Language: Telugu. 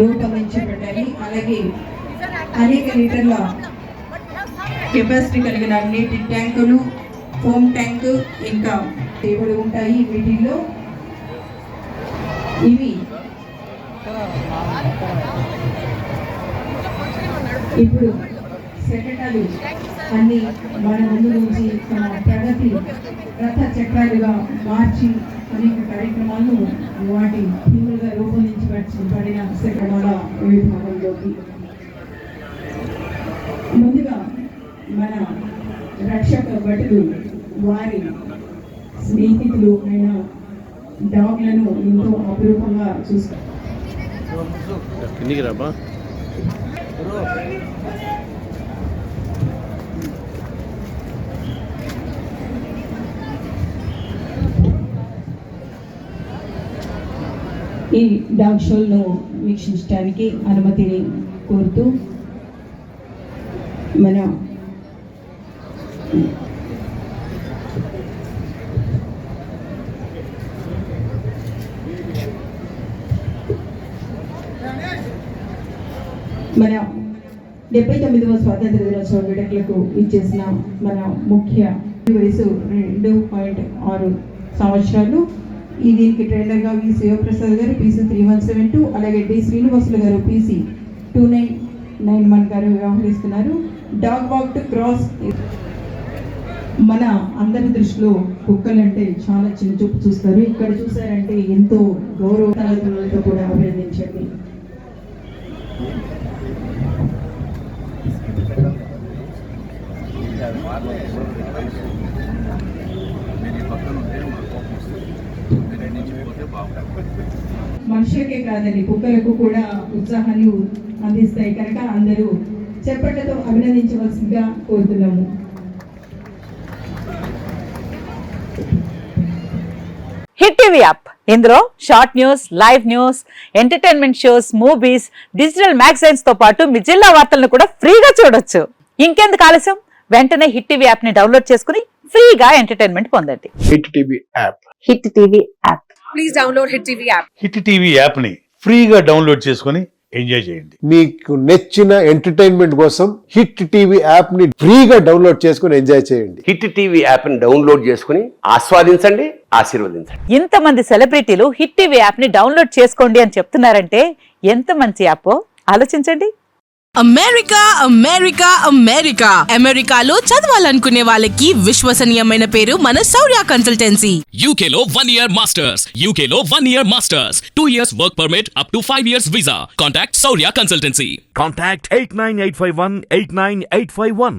రూపొందించబడ్డాయి. అలాగే అనేక లీటర్ల కెపాసిటీ కలిగిన నీటి ట్యాంకులు, ఫోమ్ ట్యాంక్ ఇంకా టేబుల్ ఉంటాయి. వీటిల్లో ఇవి ఇప్పుడు శకటాలు అన్ని మన ముందు నుంచి తమ ప్రగతి రథ చక్రాలుగా మార్చి అనేక కార్యక్రమాలను వాటి థీములుగా రూపొందించబడిన శకటాల విభాగంలోకి ముందుగా మన రక్షక భటులు వారి స్నేహితులు అయిన డాగ్లను ఎంతో అపురూపంగా చూస్తారు. ఈ డాగ్ షోలను వీక్షించడానికి అనుమతిని కోరుతూ మన మన 79వ స్వాతంత్ర దినోత్సవ వేడుకలకు ఇచ్చేసిన మన ముఖ్య వయసు 2.6 సంవత్సరాలు. ఈ దీనికి ట్రైనర్గా వి శివప్రసాద్ గారు PC 3172, అలాగే డి శ్రీనివాసులు గారు PC 2991 గారు వ్యవహరిస్తున్నారు. Dog walk to cross. మన అందరి దృష్టిలో కుక్కలంటే చాలా చిన్న చూపు చూస్తారు. ఇక్కడ చూసారంటే ఎంతో గౌరవతో కూడా అభినందించండి. మనుషులకే కాదండి, కుక్కలకు కూడా ఉత్సాహాన్ని అందిస్తాయి కనుక అందరూ చప్పట్లతో అభినందించవలసిందిగా కోరుతున్నాము. హిట్ టీవీ యాప్, ఇందులో short news, live news, entertainment shows, movies, digital magazines తో పాటు మీ జిల్లా వార్తలను కూడా ఫ్రీగా చూడొచ్చు. ఇంకెందుకు ఆలస్యం, వెంటనే హిట్ టీవీ యాప్ ని డౌన్లోడ్ చేసుకుని ఫ్రీగా ఎంటర్టైన్మెంట్ పొందండి. Hit TV app. Hit TV app. Please download hit TV app. Hit TV app ని ఫ్రీగా డౌన్లోడ్ చేసుకుని ఎంజాయ్ చేయండి. మీకు నచ్చిన ఎంటర్టైన్మెంట్ కోసం హిట్ టీవీ యాప్ ని ఫ్రీగా డౌన్లోడ్ చేసుకుని ఎంజాయ్ చేయండి. హిట్ టీవీ యాప్ ని డౌన్లోడ్ చేసుకుని ఆస్వాదించండి, ఆశీర్వదించండి. ఇంతమంది సెలబ్రిటీలు హిట్ టీవీ యాప్ ని డౌన్లోడ్ చేసుకోండి అని చెప్తున్నారంటే ఎంత మంచి యాప్ ఆలోచించండి. అమెరికా అమెరికా అమెరికా అమెరికాలో చదవాలనుకునే వాళ్ళకి విశ్వసనీయమైన పేరు మన శౌర్య కన్సల్టెన్సీ. UK లో 1 year masters, UK లో 1 year masters, 2 years work permit up to 5 years visa. Contact Saurya Consultancy. Contact 89851 89851.